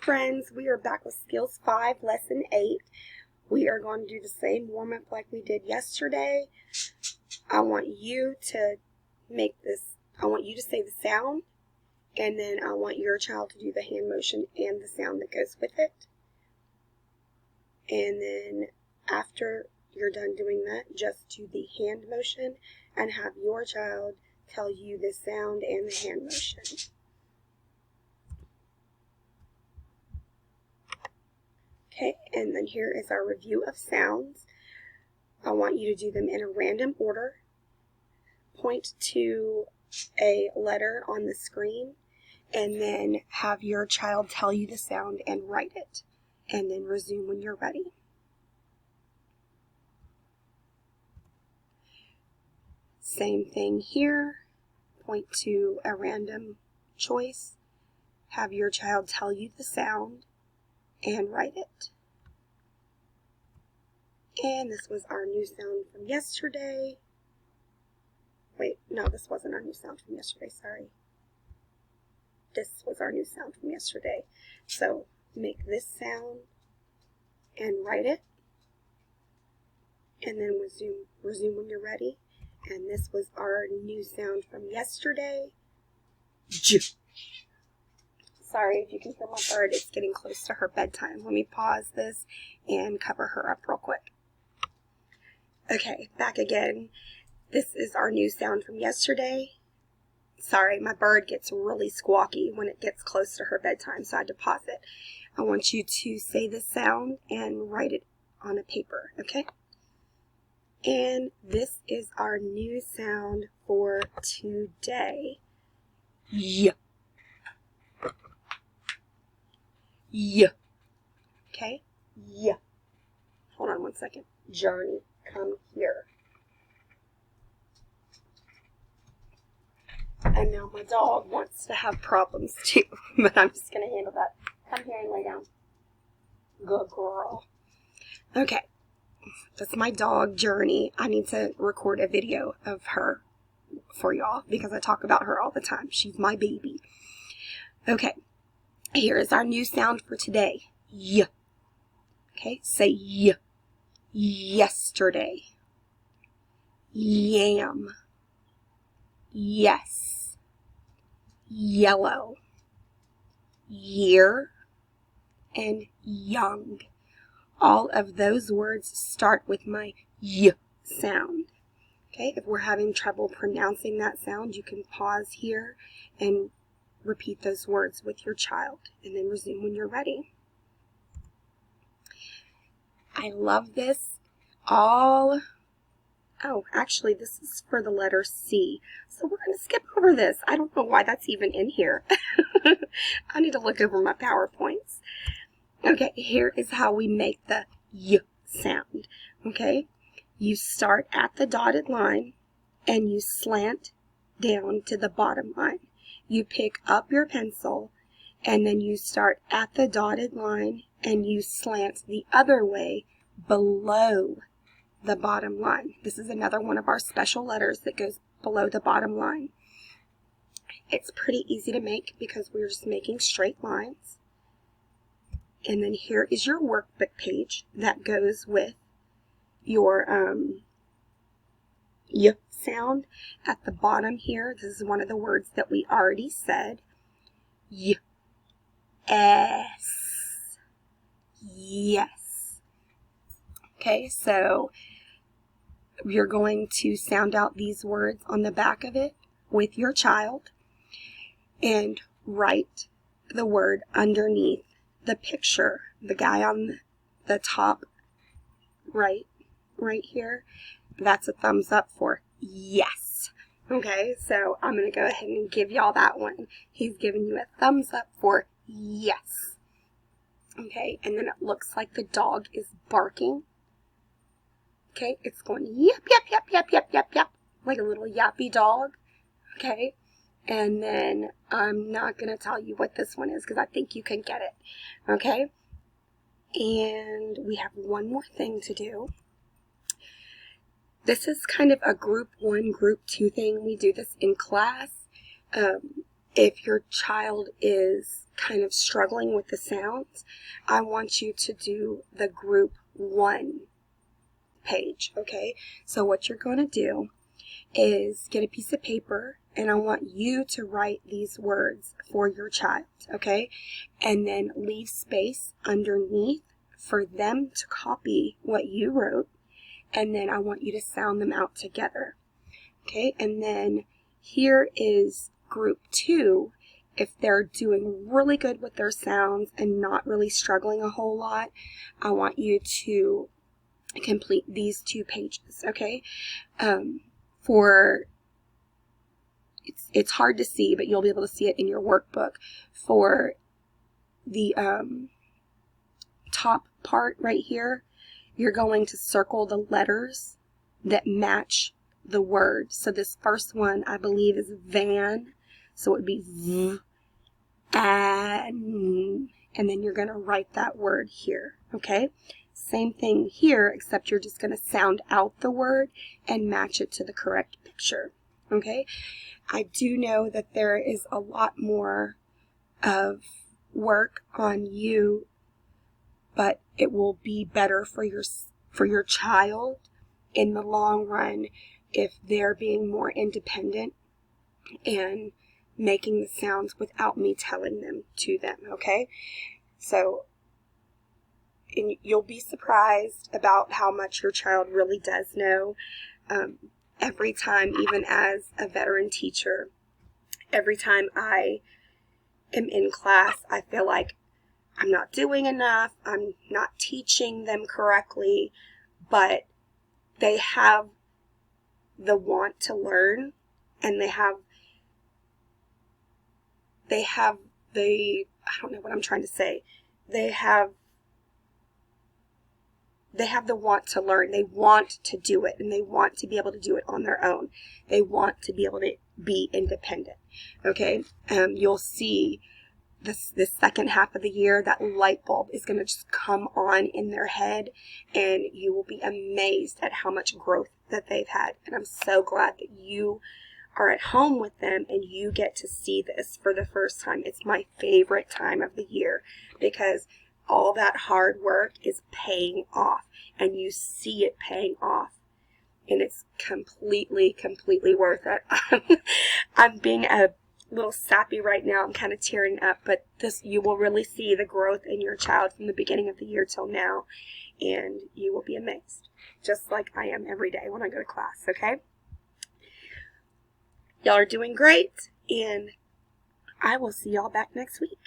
friends, we are back with Skills 5, Lesson 8. We are going to do the same warm-up like we did yesterday. I want you to say the sound, and then I want your child to do the hand motion and the sound that goes with it. And then after you're done doing that, just do the hand motion and have your child tell you the sound and the hand motion. Okay, and then here is our review of sounds. I want you to do them in a random order. Point to a letter on the screen, and then have your child tell you the sound and write it. And then resume when you're ready. Same thing here. Point to a random choice. Have your child tell you the sound and write it. And this was our new sound from yesterday. Wait, no, this wasn't our new sound from yesterday, sorry. This was our new sound from yesterday. So make this sound and write it. And then resume when you're ready. And this was our new sound from yesterday. Sorry if you can hear my bird, it's getting close to her bedtime. Let me pause this and cover her up real quick. Okay, back again. This is our new sound from yesterday. Sorry, my bird gets really squawky when it gets close to her bedtime, so I had to pause it. I want you to say the sound and write it on a paper, okay? And this is our new sound for today. Yeah. Yeah. Okay? Yeah. Hold on one second. Journey, come here. And now my dog wants to have problems too, but I'm just going to handle that. Come here and lay down. Good girl. Okay. That's my dog, Journey. I need to record a video of her for y'all because I talk about her all the time. She's my baby. Okay. Here is our new sound for today. Y. Okay, say y. Yesterday. Yam. Yes. Yellow. Year. And young. All of those words start with my y sound. Okay, if we're having trouble pronouncing that sound, you can pause here and repeat those words with your child, and then resume when you're ready. I love this. Oh, actually, this is for the letter C. So we're going to skip over this. I don't know why that's even in here. I need to look over my PowerPoints. Okay, here is how we make the y sound. Okay, you start at the dotted line and you slant down to the bottom line. You pick up your pencil and then you start at the dotted line and you slant the other way below the bottom line. This is another one of our special letters that goes below the bottom line. It's pretty easy to make because we're just making straight lines. And then here is your workbook page that goes with your y sound. At the bottom here, this is one of the words that we already said. Y. S. Yes. Okay, so you're going to sound out these words on the back of it with your child and write the word underneath the picture. The guy on the top right here, that's a thumbs up for yes. Okay, so I'm going to go ahead and give y'all that one. He's giving you a thumbs up for yes. Okay, and then it looks like the dog is barking. Okay, it's going yep, yep, yep, yep, yep, yep, yep, like a little yappy dog. Okay, and then I'm not going to tell you what this one is because I think you can get it. Okay, and we have one more thing to do. This is kind of a group 1, group 2 thing. We do this in class. If your child is kind of struggling with the sounds, I want you to do the group 1 page, okay? So what you're going to do is get a piece of paper, and I want you to write these words for your child, okay? And then leave space underneath for them to copy what you wrote, and then I want you to sound them out together, okay? And then here is group 2. If they're doing really good with their sounds and not really struggling a whole lot, I want you to complete these 2 pages, okay? It's hard to see, but you'll be able to see it in your workbook. For the top part right here, you're going to circle the letters that match the word. So this first one, I believe, is van. So it would be v, and then you're going to write that word here, okay? Same thing here, except you're just going to sound out the word and match it to the correct picture, okay? I do know that there is a lot more of work on you, but it will be better for your child in the long run if they're being more independent and making the sounds without me telling them to them, okay? So, and you'll be surprised about how much your child really does know. Every time, even as a veteran teacher, every time I am in class, I feel like I'm not doing enough, I'm not teaching them correctly, but they have the want to learn, and they have the, I don't know what I'm trying to say, they have the want to learn. They want to do it, and they want to be able to do it on their own. They want to be able to be independent, okay? You'll see this second half of the year, that light bulb is going to just come on in their head, and you will be amazed at how much growth that they've had. And I'm so glad that you are at home with them and you get to see this for the first time. It's my favorite time of the year because all that hard work is paying off, and you see it paying off, and it's completely worth it. I'm being a little sappy right now. I'm kind of tearing up, but you will really see the growth in your child from the beginning of the year till now, and you will be amazed, just like I am every day when I go to class, okay? Y'all are doing great, and I will see y'all back next week.